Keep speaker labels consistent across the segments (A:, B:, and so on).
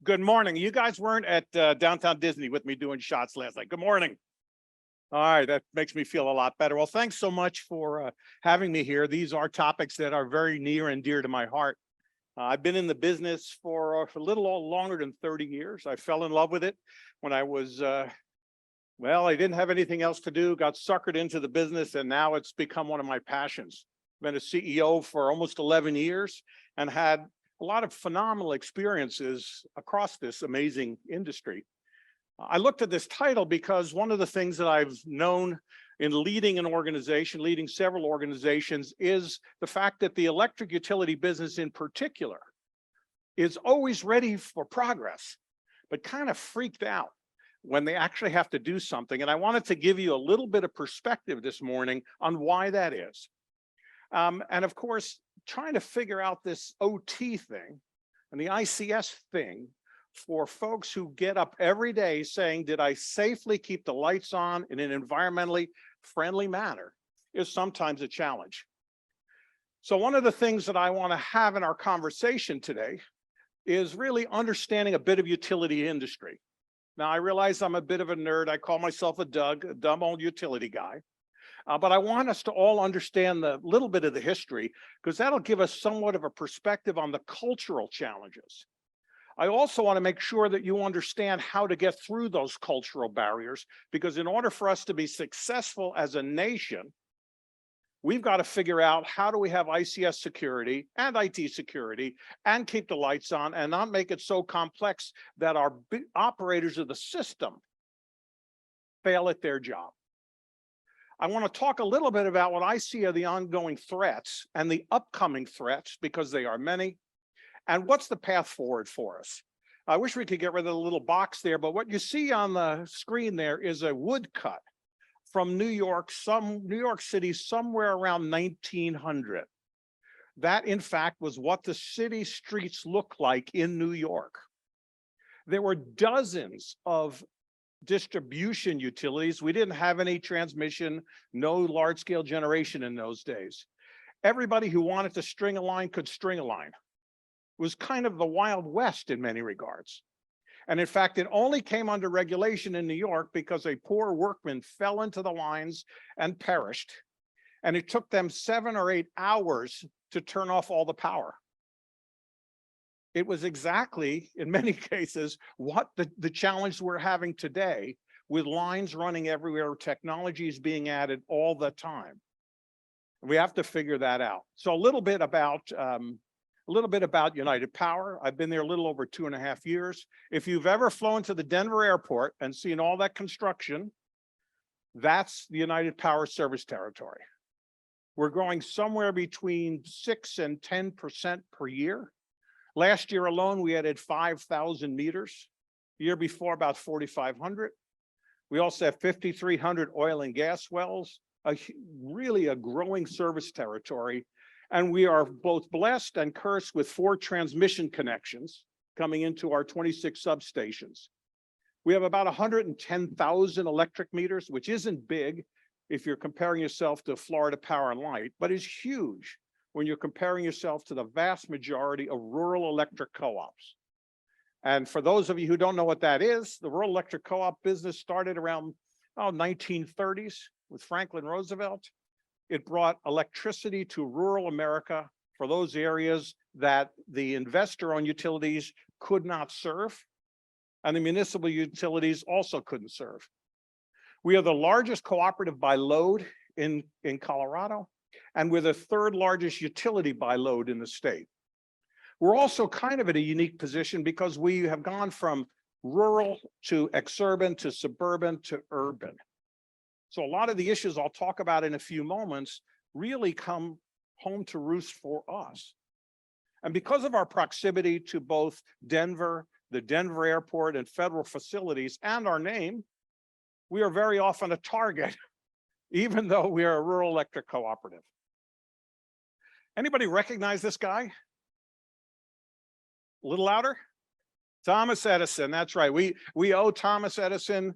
A: Good morning. You guys weren't at downtown Disney with me doing shots last night. Good morning. All right, that makes me feel a lot better. Well, thanks so much for having me here. These are topics that are very near and dear to my heart. I've been in the business for a little longer than 30 years. I fell in love with it when I was, well, I didn't have anything else to do, got suckered into the business, and now it's become one of my passions. Been a CEO for almost 11 years and had a lot of phenomenal experiences across this amazing industry. I looked at this title because one of the things that I've known in leading an organization, leading several organizations, is the fact that the electric utility business in particular is always ready for progress, but kind of freaked out when they actually have to do something. And I wanted to give you a little bit of perspective this morning on why that is. And of course, trying to figure out this OT thing and the ICS thing for folks who get up every day saying, did I safely keep the lights on in an environmentally friendly manner, is sometimes a challenge. So one of the things that I want to have in our conversation today is really understanding a bit of utility industry. Now, I realize I'm a bit of a nerd. I call myself a Doug, a dumb old utility guy. But I want us to all understand the little bit of the history, because that'll give us somewhat of a perspective on the cultural challenges. I also want to make sure that you understand how to get through those cultural barriers, because in order for us to be successful as a nation, we've got to figure out how do we have ICS security and IT security and keep the lights on and not make it so complex that our operators of the system fail at their job. I want to talk a little bit about what I see are the ongoing threats and the upcoming threats, because they are many, and what's the path forward for us. I wish we could get rid of the little box there, but what you see on the screen there is a woodcut from New York City, somewhere around 1900. That, in fact, was what the city streets looked like in New York. There were dozens of distribution utilities. We didn't have any transmission, no large-scale generation in those days. Everybody who wanted to string a line could string a line. It was kind of the Wild West in many regards. And in fact, it only came under regulation in New York because a poor workman fell into the lines and perished. And it took them 7 or 8 hours to turn off all the power. It was exactly, in many cases, what the challenge we're having today, with lines running everywhere, technology is being added all the time. We have to figure that out. So a little bit about United Power. I've been there a little over 2.5 years. If you've ever flown to the Denver airport and seen all that construction, that's the United Power service territory. We're growing somewhere between 6 and 10% per year. Last year alone, we added 5,000 meters. The year before, about 4,500. We also have 5,300 oil and gas wells, really a growing service territory. And we are both blessed and cursed with 4 transmission connections coming into our 26 substations. We have about 110,000 electric meters, which isn't big if you're comparing yourself to Florida Power and Light, but is huge when you're comparing yourself to the vast majority of rural electric co-ops. And for those of you who don't know what that is, the rural electric co-op business started around 1930s with Franklin Roosevelt. It brought electricity to rural America for those areas that the investor-owned utilities could not serve, and the municipal utilities also couldn't serve. We are the largest cooperative by load in Colorado, and we're the 3rd largest utility by load in the state. We're also kind of in a unique position because we have gone from rural to exurban to suburban to urban. So a lot of the issues I'll talk about in a few moments really come home to roost for us. And because of our proximity to both Denver, the Denver airport, and federal facilities, and our name, we are very often a target, even though we are a rural electric cooperative. Anybody recognize this guy? A little louder? Thomas Edison, that's right. We owe Thomas Edison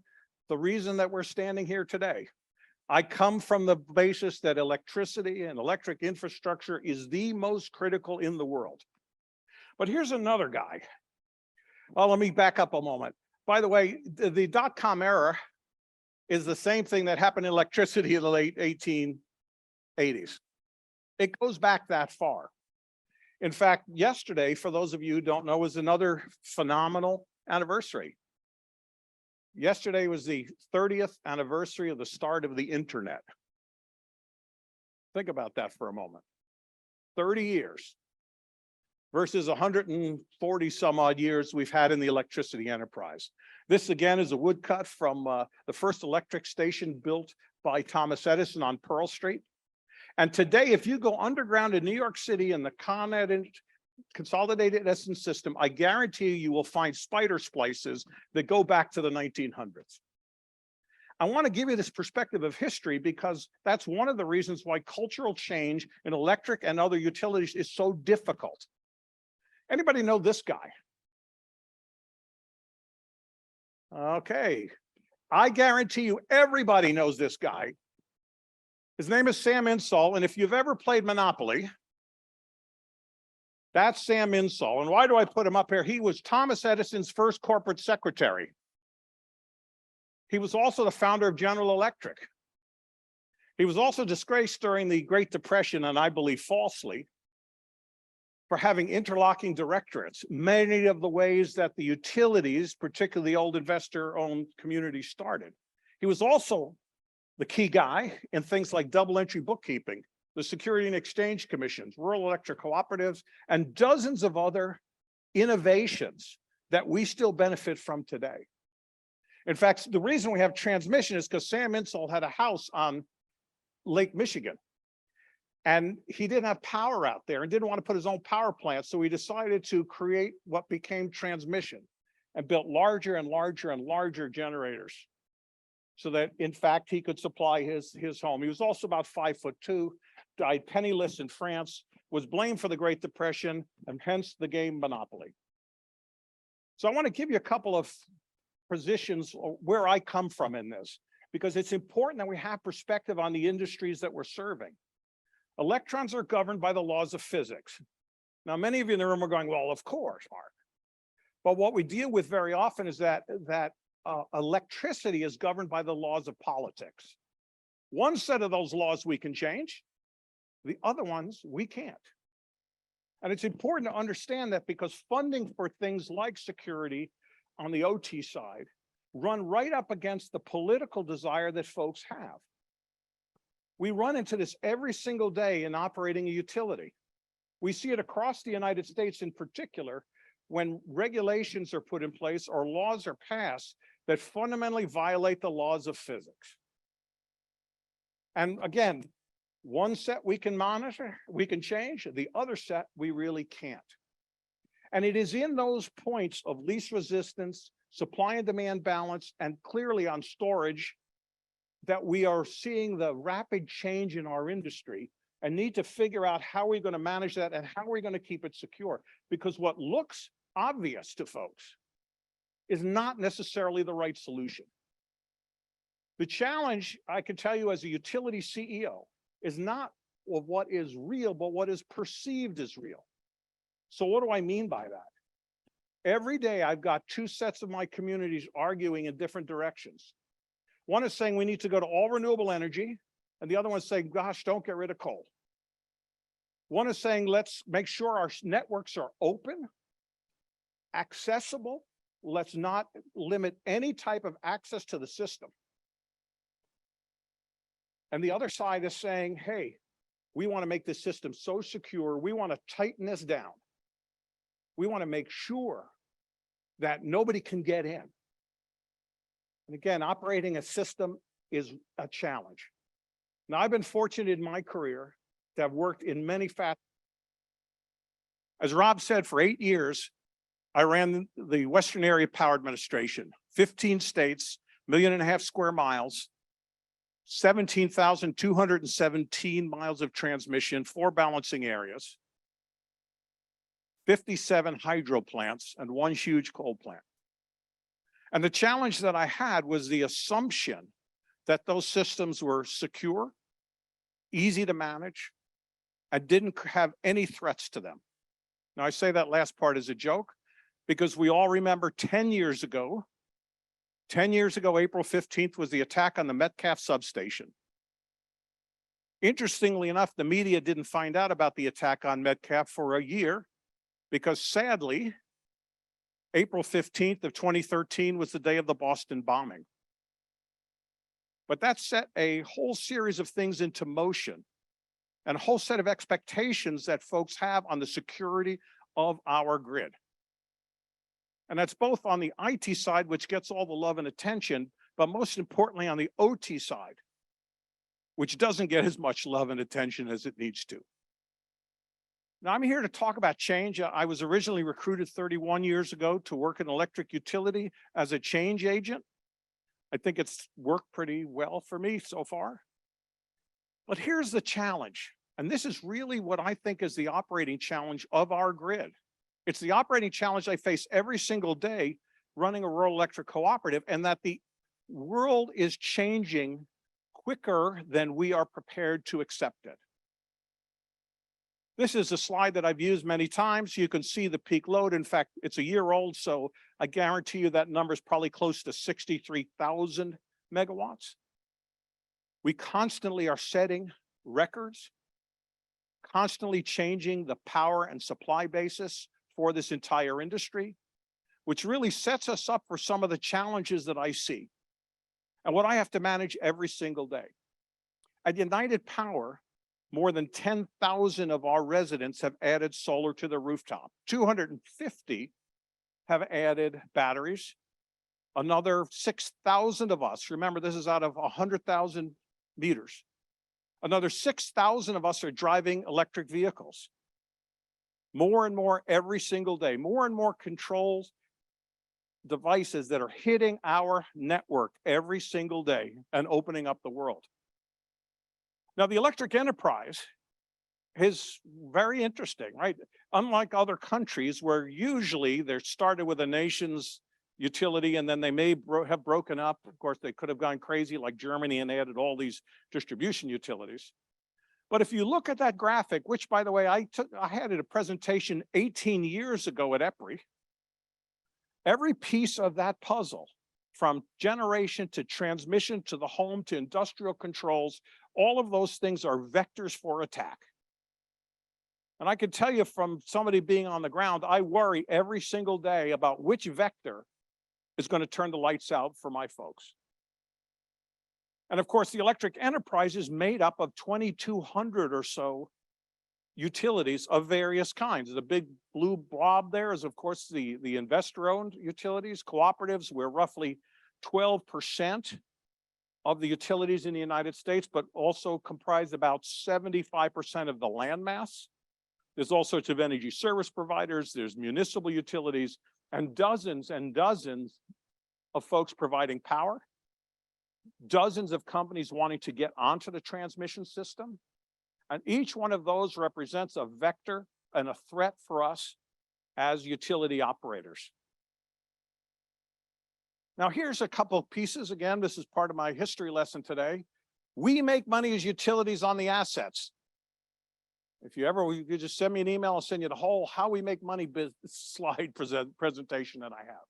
A: the reason that we're standing here today. I come from the basis that electricity and electric infrastructure is the most critical in the world. But here's another guy. Well, let me back up a moment. By the way, the dot-com era is the same thing that happened in electricity in the late 1880s. It goes back that far. In fact, yesterday, for those of you who don't know, was another phenomenal anniversary. Yesterday was the 30th anniversary of the start of the internet. Think about that for a moment. 30 years versus 140 some odd years we've had in the electricity enterprise. This again is a woodcut from the first electric station built by Thomas Edison on Pearl Street. And today, if you go underground in New York City in the Con Ed Consolidated Edison system, I guarantee you will find spider splices that go back to the 1900s. I want to give you this perspective of history because that's one of the reasons why cultural change in electric and other utilities is so difficult. Anybody know this guy? Okay, I guarantee you everybody knows this guy. His name is Sam Insull, and if you've ever played Monopoly, that's Sam Insull. And why do I put him up here? He was Thomas Edison's first corporate secretary. He was also the founder of General Electric. He was also disgraced during the Great Depression, and I believe falsely, for having interlocking directorates, many of the ways that the utilities, particularly the old investor-owned communities, started. He was also the key guy in things like double entry bookkeeping, the Security and Exchange Commissions, rural electric cooperatives, and dozens of other innovations that we still benefit from today. In fact, the reason we have transmission is because Sam Insull had a house on Lake Michigan. And he didn't have power out there and didn't want to put his own power plant. So he decided to create what became transmission and built larger and larger and larger generators so that, in fact, he could supply his home. He was also about 5'2", died penniless in France, was blamed for the Great Depression, and hence the game Monopoly. So I want to give you a couple of positions where I come from in this, because it's important that we have perspective on the industries that we're serving. Electrons are governed by the laws of physics. Now, many of you in the room are going, well, of course, Mark. But what we deal with very often is that electricity is governed by the laws of politics. One set of those laws we can change, the other ones we can't. And it's important to understand that because funding for things like security on the OT side run right up against the political desire that folks have. We run into this every single day in operating a utility. We see it across the United States in particular when regulations are put in place or laws are passed that fundamentally violate the laws of physics. And again, one set we can monitor, we can change, the other set we really can't. And it is in those points of least resistance, supply and demand balance, and clearly on storage that we are seeing the rapid change in our industry and need to figure out how we're going to manage that and how we're going to keep it secure. Because what looks obvious to folks is not necessarily the right solution. The challenge, I can tell you as a utility CEO, is not of what is real, but what is perceived as real. So what do I mean by that? Every day I've got two sets of my communities arguing in different directions. One is saying we need to go to all renewable energy, and the other one is saying, gosh, don't get rid of coal. One is saying, let's make sure our networks are open, accessible. Let's not limit any type of access to the system. And the other side is saying, hey, we want to make this system so secure. We want to tighten this down. We want to make sure that nobody can get in. And again, operating a system is a challenge. Now, I've been fortunate in my career to have worked in many facets. As Rob said, for 8 years, I ran the Western Area Power Administration, 15 states, 1.5 million square miles, 17,217 miles of transmission, 4 balancing areas, 57 hydro plants, and 1 huge coal plant. And the challenge that I had was the assumption that those systems were secure, easy to manage, and didn't have any threats to them. Now, I say that last part as a joke, because we all remember 10 years ago, April 15th was the attack on the Metcalf substation. Interestingly enough, the media didn't find out about the attack on Metcalf for a year because sadly, April 15th of 2013 was the day of the Boston bombing. But that set a whole series of things into motion and a whole set of expectations that folks have on the security of our grid. And that's both on the IT side, which gets all the love and attention, but most importantly on the OT side, which doesn't get as much love and attention as it needs to. Now I'm here to talk about change. I was originally recruited 31 years ago to work in electric utility as a change agent. I think it's worked pretty well for me so far. But here's the challenge. And this is really what I think is the operating challenge of our grid. It's the operating challenge I face every single day running a rural electric cooperative, and that the world is changing quicker than we are prepared to accept it. This is a slide that I've used many times. You can see the peak load. In fact, it's a year old, so I guarantee you that number is probably close to 63,000 megawatts. We constantly are setting records, constantly changing the power and supply basis for this entire industry, which really sets us up for some of the challenges that I see and what I have to manage every single day. At United Power, more than 10,000 of our residents have added solar to the rooftop. 250 have added batteries. Another 6,000 of us, remember this is out of 100,000 meters. Another 6,000 of us are driving electric vehicles. More and more every single day, more and more controls devices that are hitting our network every single day and opening up the world. Now, the electric enterprise is very interesting, right? Unlike other countries where usually they're started with a nation's utility and then they may have broken up. Of course, they could have gone crazy like Germany and added all these distribution utilities. But if you look at that graphic, which by the way, I had at a presentation 18 years ago at EPRI, every piece of that puzzle, from generation to transmission to the home to industrial controls, all of those things are vectors for attack. And I can tell you from somebody being on the ground, I worry every single day about which vector is going to turn the lights out for my folks. And of course, the electric enterprise is made up of 2,200 or so utilities of various kinds. The big blue blob there is, of course, the investor-owned utilities, cooperatives. We're roughly 12% of the utilities in the United States, but also comprise about 75% of the landmass. There's all sorts of energy service providers, there's municipal utilities, and dozens of folks providing power, dozens of companies wanting to get onto the transmission system. And each one of those represents a vector and a threat for us as utility operators. Now, here's a couple of pieces. Again, this is part of my history lesson today. We make money as utilities on the assets. If you just send me an email, I'll send you the whole how we make money slide presentation that I have.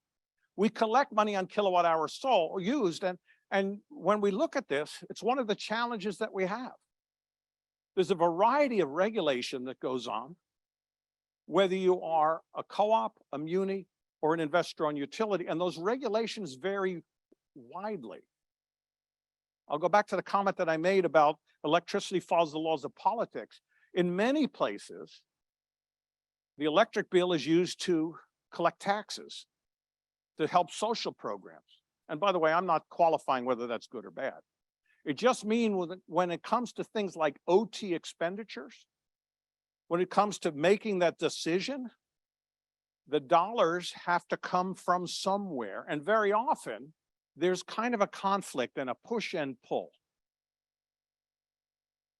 A: We collect money on kilowatt hours sold or used. And when we look at this, it's one of the challenges that we have. There's a variety of regulation that goes on, whether you are a co-op, a muni, or an investor-owned utility, and those regulations vary widely. I'll go back to the comment that I made about electricity follows the laws of politics. In many places, the electric bill is used to collect taxes, to help social programs. And by the way, I'm not qualifying whether that's good or bad. It just means when it comes to things like OT expenditures, when it comes to making that decision, the dollars have to come from somewhere. And very often, there's kind of a conflict and a push and pull.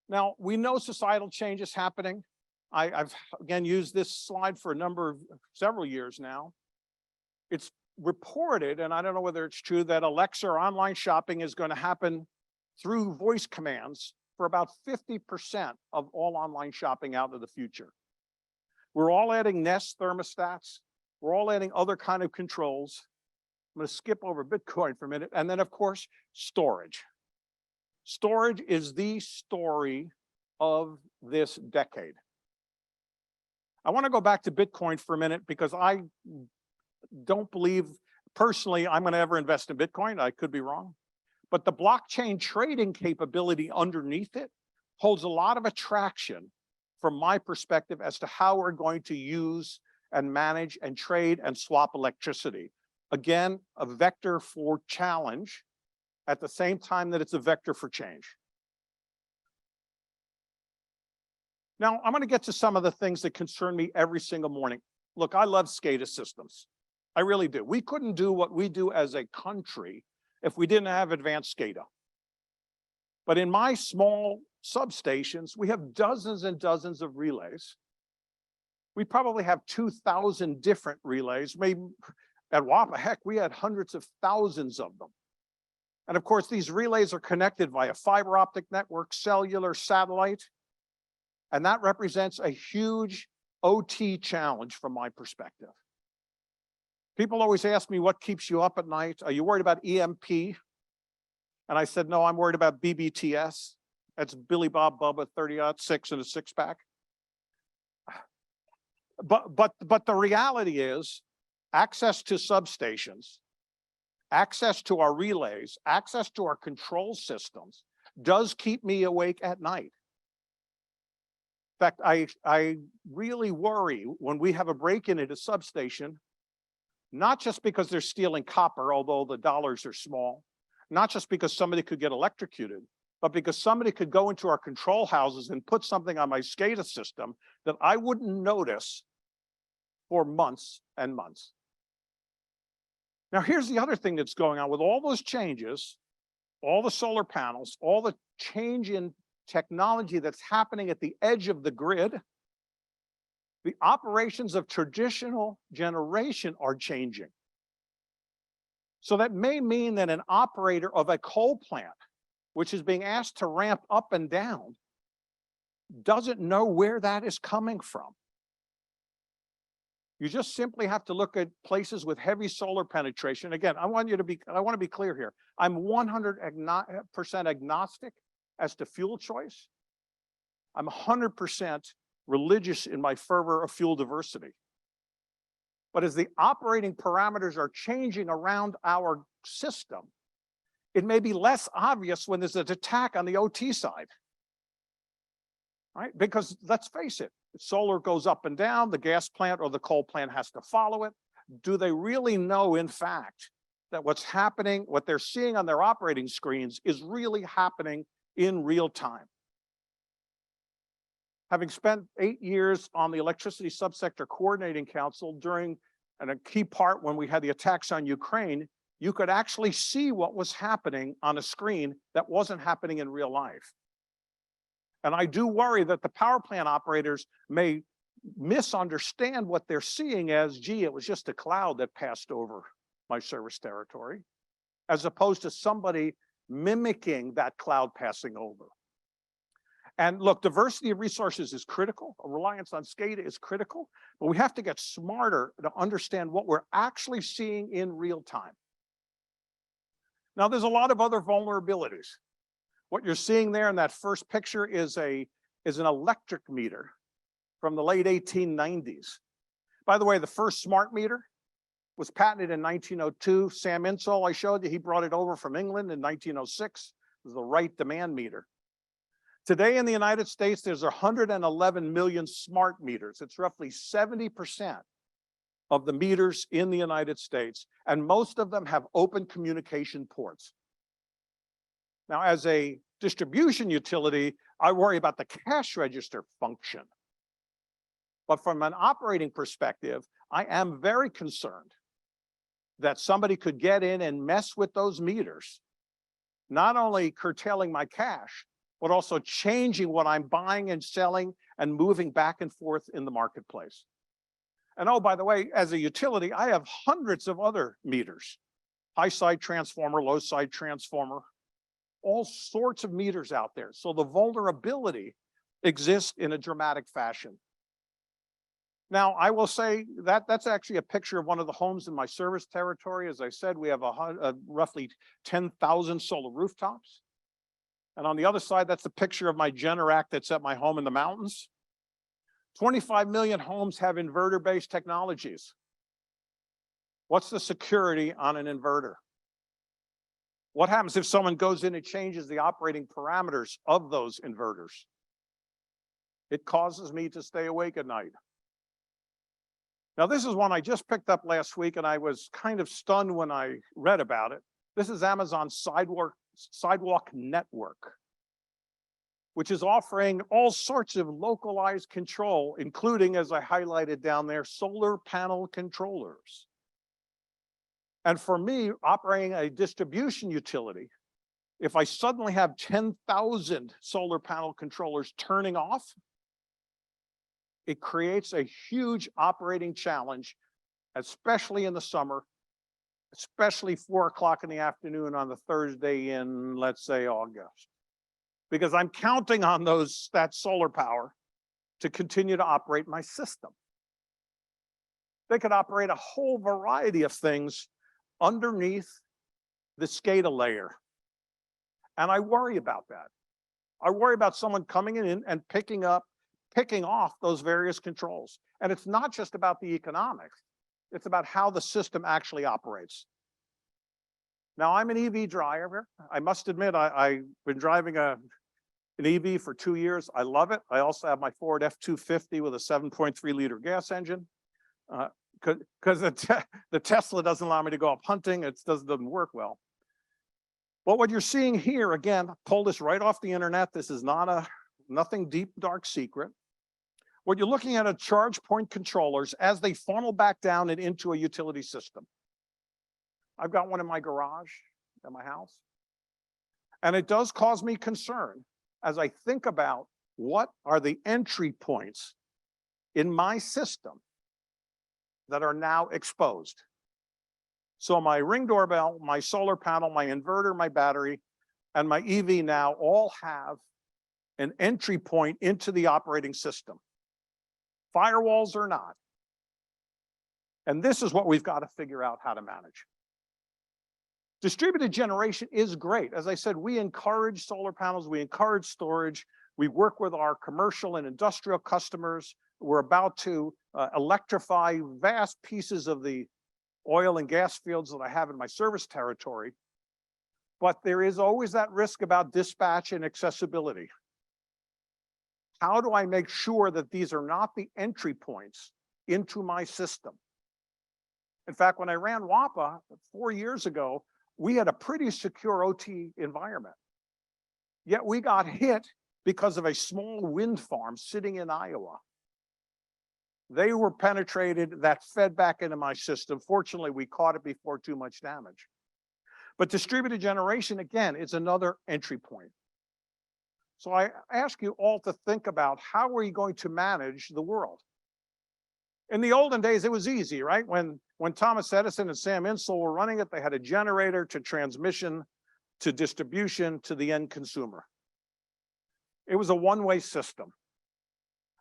A: Now, we know societal change is happening. I've, again, used this slide for several years now. It's reported, and I don't know whether it's true, that Alexa or online shopping is going to happen through voice commands for about 50% of all online shopping out of the future. We're all adding Nest thermostats. We're all adding other kind of controls. I'm going to skip over Bitcoin for a minute. And then, of course, storage. Storage is the story of this decade. I want to go back to Bitcoin for a minute because I don't believe personally I'm going to ever invest in Bitcoin. I could be wrong. But the blockchain trading capability underneath it holds a lot of attraction from my perspective as to how we're going to use and manage and trade and swap electricity. Again, a vector for challenge at the same time that it's a vector for change. Now, I'm going to get to some of the things that concern me every single morning. Look, I love SCADA systems. I really do. We couldn't do what we do as a country if we didn't have advanced SCADA. But in my small substations, we have dozens and dozens of relays. We probably have 2,000 different relays. Maybe at WAPA, heck, we had hundreds of thousands of them. And of course, these relays are connected via fiber optic network, cellular, satellite. And that represents a huge OT challenge from my perspective. People always ask me, what keeps you up at night? Are you worried about EMP? And I said, no, I'm worried about BBTS. That's Billy Bob Bubba 30-06 in a six-pack. But the reality is access to substations, access to our relays, access to our control systems does keep me awake at night. In fact, I really worry when we have a break-in at a substation, not just because they're stealing copper, although the dollars are small, not just because somebody could get electrocuted, but because somebody could go into our control houses and put something on my SCADA system that I wouldn't notice for months and months. Now, here's the other thing that's going on with all those changes, all the solar panels, all the change in technology that's happening at the edge of the grid. The operations of traditional generation are changing. So that may mean that an operator of a coal plant, which is being asked to ramp up and down, doesn't know where that is coming from. You just simply have to look at places with heavy solar penetration. Again, I want to be clear here. I'm 100% agnostic as to fuel choice. I'm 100% religious in my fervor of fuel diversity. But as the operating parameters are changing around our system, it may be less obvious when there's an attack on the OT side, right? Because let's face it, solar goes up and down, the gas plant or the coal plant has to follow it. Do they really know, in fact, that what's happening, what they're seeing on their operating screens is really happening in real time? Having spent 8 years on the Electricity Subsector Coordinating Council during, and a key part when we had the attacks on Ukraine, you could actually see what was happening on a screen that wasn't happening in real life. And I do worry that the power plant operators may misunderstand what they're seeing as, gee, it was just a cloud that passed over my service territory, as opposed to somebody mimicking that cloud passing over. And look, diversity of resources is critical. A reliance on SCADA is critical, but we have to get smarter to understand what we're actually seeing in real time. Now, there's a lot of other vulnerabilities. What you're seeing there in that first picture is an electric meter from the late 1890s. By the way, the first smart meter was patented in 1902. Sam Insull, I showed you, he brought it over from England in 1906. It was the right demand meter. Today in the United States, there's 111 million smart meters. It's roughly 70% of the meters in the United States, and most of them have open communication ports. Now, as a distribution utility, I worry about the cash register function. But from an operating perspective, I am very concerned that somebody could get in and mess with those meters, not only curtailing my cash, but also changing what I'm buying and selling and moving back and forth in the marketplace. And oh, by the way, as a utility, I have hundreds of other meters, high side transformer, low side transformer, all sorts of meters out there. So the vulnerability exists in a dramatic fashion. Now, I will say that that's actually a picture of one of the homes in my service territory. As I said, we have roughly 10,000 solar rooftops. And on the other side, that's a picture of my Generac that's at my home in the mountains. 25 million homes have inverter-based technologies. What's the security on an inverter? What happens if someone goes in and changes the operating parameters of those inverters? It causes me to stay awake at night. Now, this is one I just picked up last week, and I was kind of stunned when I read about it. This is Amazon's Sidewalk Network, which is offering all sorts of localized control, including, as I highlighted down there, solar panel controllers. And for me, operating a distribution utility, if I suddenly have 10,000 solar panel controllers turning off, it creates a huge operating challenge, especially in the summer, especially 4 o'clock in the afternoon on the Thursday in, let's say, August. Because I'm counting on that solar power to continue to operate my system. They could operate a whole variety of things underneath the SCADA layer. And I worry about that. I worry about someone coming in and picking off those various controls. And it's not just about the economics, it's about how the system actually operates. Now, I'm an EV driver. I must admit, I've been driving an EV for 2 years. I love it. I also have my Ford F-250 with a 7.3 liter gas engine. Because the Tesla doesn't allow me to go up hunting. It doesn't work well. But what you're seeing here, again, pulled this right off the internet. This is nothing deep, dark secret. What you're looking at are charge point controllers as they funnel back down and into a utility system. I've got one in my garage at my house. And it does cause me concern as I think about what are the entry points in my system that are now exposed. So my Ring doorbell, my solar panel, my inverter, my battery, and my EV now all have an entry point into the operating system. Firewalls or not. And this is what we've got to figure out how to manage. Distributed generation is great. As I said, we encourage solar panels, we encourage storage, we work with our commercial and industrial customers. We're about to electrify vast pieces of the oil and gas fields that I have in my service territory. But there is always that risk about dispatch and accessibility. How do I make sure that these are not the entry points into my system? In fact, when I ran WAPA 4 years ago, we had a pretty secure OT environment. Yet we got hit because of a small wind farm sitting in Iowa. They were penetrated, that fed back into my system. Fortunately, we caught it before too much damage. But distributed generation, again, is another entry point. So I ask you all to think about how are you going to manage the world? In the olden days, it was easy, right? When Thomas Edison and Sam Insel were running it, they had a generator to transmission, to distribution, to the end consumer. It was a one-way system.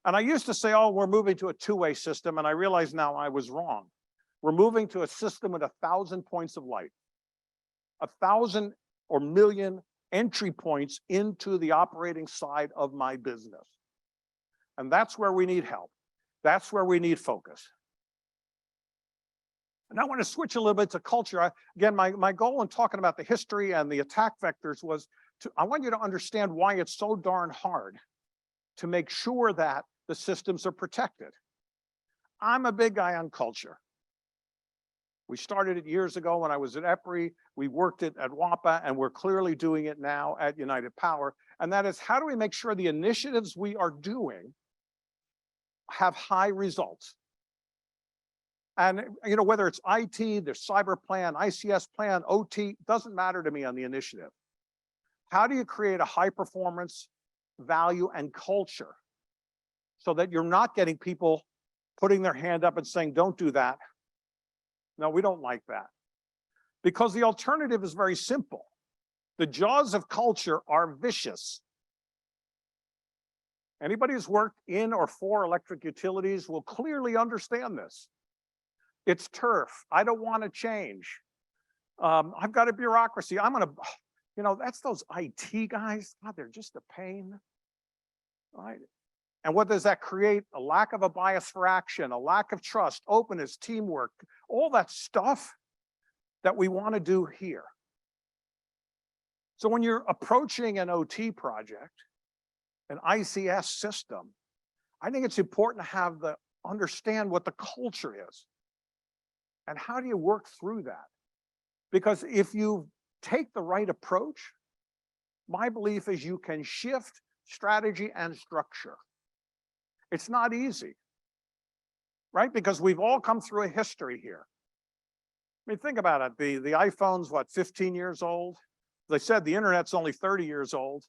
A: And I used to say, oh, we're moving to a two-way system, and I realize now I was wrong. We're moving to a system with 1,000 points of light, 1,000 or million entry points into the operating side of my business. And that's where we need help. That's where we need focus. And I want to switch a little bit to culture. Again, my goal in talking about the history and the attack vectors was I want you to understand why it's so darn hard to make sure that the systems are protected. I'm a big guy on culture. We started it years ago when I was at EPRI. We worked it at WAPA, and we're clearly doing it now at United Power. And that is, how do we make sure the initiatives we are doing have high results? And whether it's IT, their cyber plan, ICS plan, OT, doesn't matter to me on the initiative. How do you create a high performance, value, and culture so that you're not getting people putting their hand up and saying, don't do that? No, we don't like that. Because the alternative is very simple. The jaws of culture are vicious. Anybody who's worked in or for electric utilities will clearly understand this. It's turf. I don't want to change. I've got a bureaucracy. That's those IT guys. God, they're just a pain. Right? And what does that create? A lack of a bias for action, a lack of trust, openness, teamwork, all that stuff that we want to do here. So when you're approaching an OT project, an ICS system, I think it's important to understand what the culture is. And how do you work through that? Because if you take the right approach, my belief is you can shift strategy and structure. It's not easy, right? Because we've all come through a history here. I mean, think about it. The iPhone's what, 15 years old? They said the internet's only 30 years old.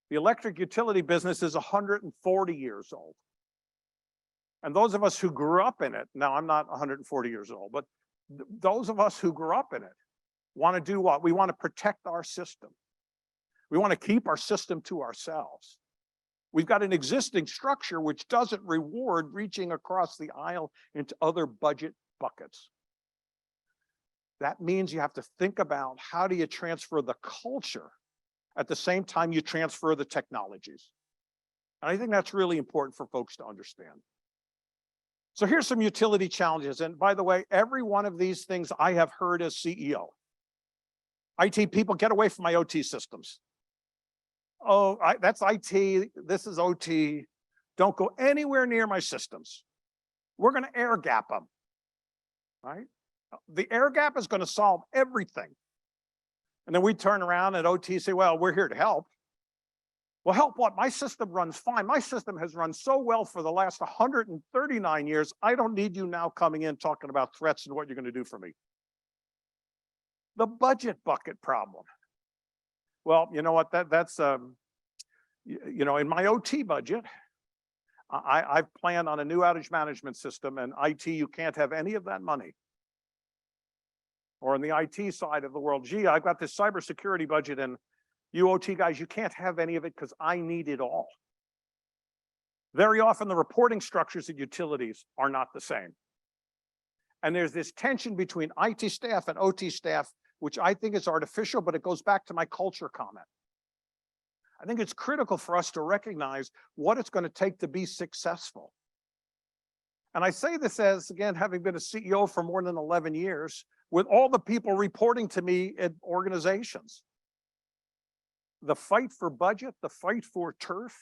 A: The electric utility business is 140 years old. And those of us who grew up in it, now I'm not 140 years old, but those of us who grew up in it want to do what? We want to protect our system. We want to keep our system to ourselves. We've got an existing structure which doesn't reward reaching across the aisle into other budget buckets. That means you have to think about how do you transfer the culture at the same time you transfer the technologies. And I think that's really important for folks to understand. So here's some utility challenges. And by the way, every one of these things I have heard as CEO. IT people, get away from my OT systems. Oh, that's IT, this is OT. Don't go anywhere near my systems. We're going to air gap them, right? The air gap is going to solve everything. And then we turn around and OT say, well, we're here to help. Well, help what? My system runs fine. My system has run so well for the last 139 years. I don't need you now coming in talking about threats and what you're going to do for me. The budget bucket problem. Well, you know what? That's in my OT budget, I've planned on a new outage management system, and IT, you can't have any of that money. Or on the IT side of the world, gee, I've got this cybersecurity budget, and you OT guys, you can't have any of it because I need it all. Very often the reporting structures at utilities are not the same. And there's this tension between IT staff and OT staff, which I think is artificial, but it goes back to my culture comment. I think it's critical for us to recognize what it's going to take to be successful. And I say this as, again, having been a CEO for more than 11 years, with all the people reporting to me at organizations. The fight for budget, the fight for turf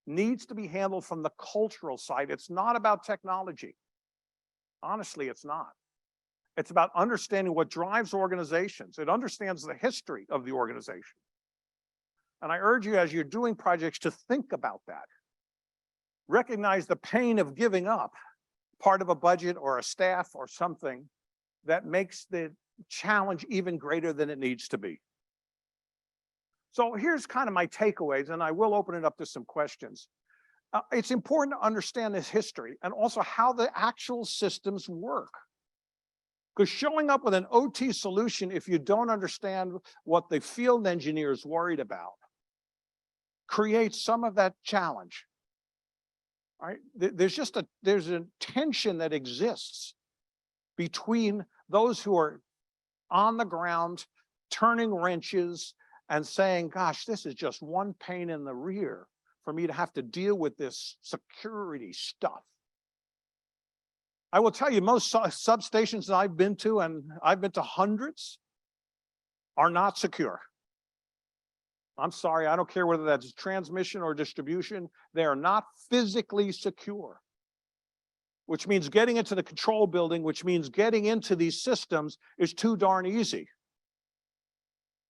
A: needs to be handled from the cultural side. It's not about technology. Honestly, it's not. It's about understanding what drives organizations. It understands the history of the organization. And I urge you, as you're doing projects, to think about that. Recognize the pain of giving up part of a budget or a staff or something that makes the challenge even greater than it needs to be. So here's kind of my takeaways, and I will open it up to some questions. It's important to understand this history and also how the actual systems work. Because showing up with an OT solution, if you don't understand what the field engineer is worried about, creates some of that challenge. All right? There's a tension that exists between those who are on the ground, turning wrenches and saying, gosh, this is just one pain in the rear for me to have to deal with this security stuff. I will tell you, most substations that I've been to, and I've been to hundreds, are not secure. I'm sorry, I don't care whether that's transmission or distribution, they are not physically secure. Which means getting into the control building, which means getting into these systems is too darn easy.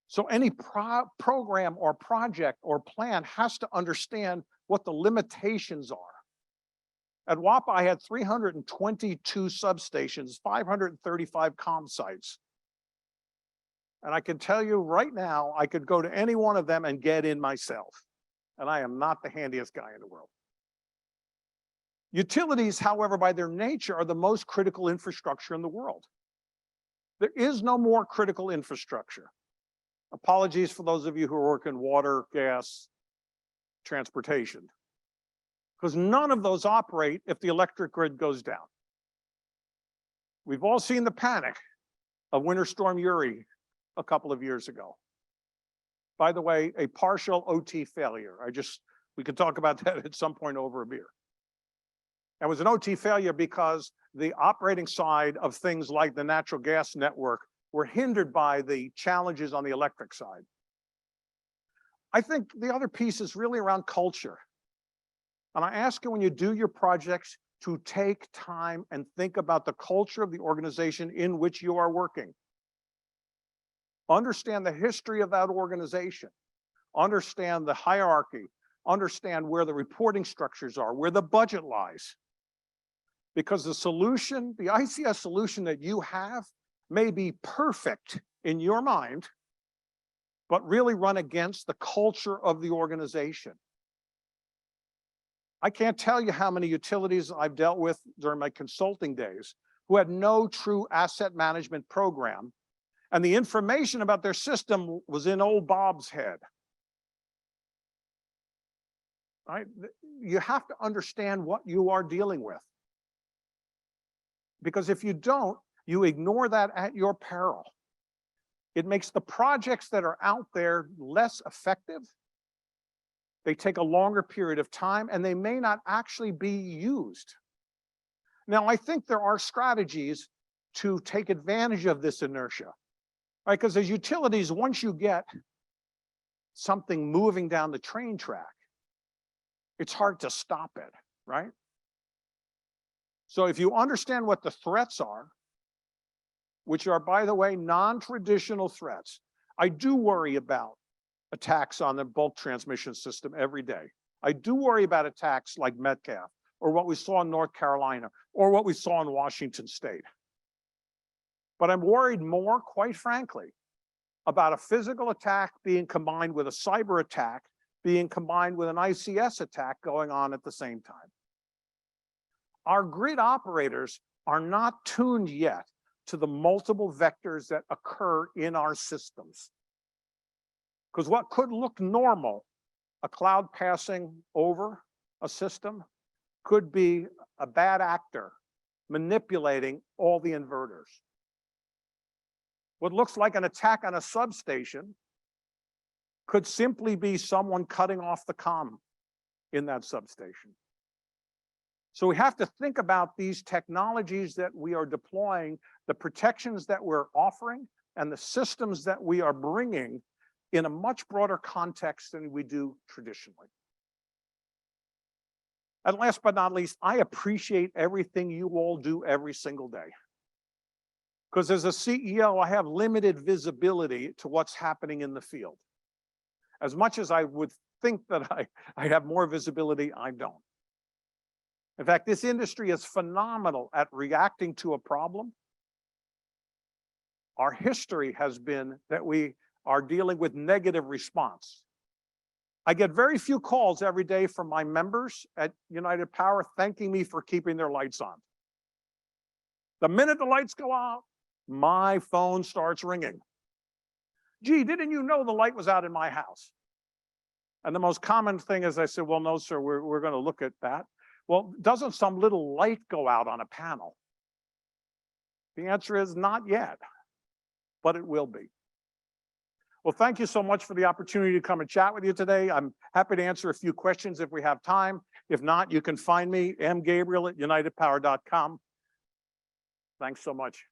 A: So any program or project or plan has to understand what the limitations are. At WAPA, I had 322 substations, 535 comm sites. And I can tell you right now, I could go to any one of them and get in myself. And I am not the handiest guy in the world. Utilities, however, by their nature, are the most critical infrastructure in the world. There is no more critical infrastructure. Apologies for those of you who work in water, gas, transportation. because none of those operate if the electric grid goes down. We've all seen the panic of Winter Storm Uri a couple of years ago. By the way, a partial OT failure. We could talk about that at some point over a beer. It was an OT failure because the operating side of things like the natural gas network were hindered by the challenges on the electric side. I think the other piece is really around culture. And I ask you, when you do your projects, to take time and think about the culture of the organization in which you are working. Understand the history of that organization. Understand the hierarchy. Understand where the reporting structures are, where the budget lies. Because the solution, the ICS solution that you have may be perfect in your mind, but really run against the culture of the organization. I can't tell you how many utilities I've dealt with during my consulting days who had no true asset management program, and the information about their system was in old Bob's head. Right? You have to understand what you are dealing with. Because if you don't, you ignore that at your peril. It makes the projects that are out there less effective. They take a longer period of time, and they may not actually be used. Now, I think there are strategies to take advantage of this inertia, right? Because as utilities, once you get something moving down the train track, it's hard to stop it, right? So if you understand what the threats are, which are, by the way, non-traditional threats, I do worry about attacks on the bulk transmission system every day. I do worry about attacks like Metcalf, or what we saw in North Carolina, or what we saw in Washington State. But I'm worried more, quite frankly, about a physical attack being combined with a cyber attack, being combined with an ICS attack going on at the same time. Our grid operators are not tuned yet to the multiple vectors that occur in our systems. Because what could look normal, a cloud passing over a system, could be a bad actor manipulating all the inverters. What looks like an attack on a substation could simply be someone cutting off the comm in that substation. So we have to think about these technologies that we are deploying, the protections that we're offering, and the systems that we are bringing in a much broader context than we do traditionally. And last but not least, I appreciate everything you all do every single day. Because as a CEO, I have limited visibility to what's happening in the field. As much as I would think that I have more visibility, I don't. In fact, this industry is phenomenal at reacting to a problem. Our history has been that we are dealing with negative response. I get very few calls every day from my members at United Power thanking me for keeping their lights on. The minute the lights go out, my phone starts ringing. Gee, didn't you know the light was out in my house? And the most common thing is I said, well, no, sir, we're going to look at that. Well, doesn't some little light go out on a panel? The answer is not yet, but it will be. Well, thank you so much for the opportunity to come and chat with you today. I'm happy to answer a few questions if we have time. If not, you can find me, mgabriel@unitedpower.com. Thanks so much.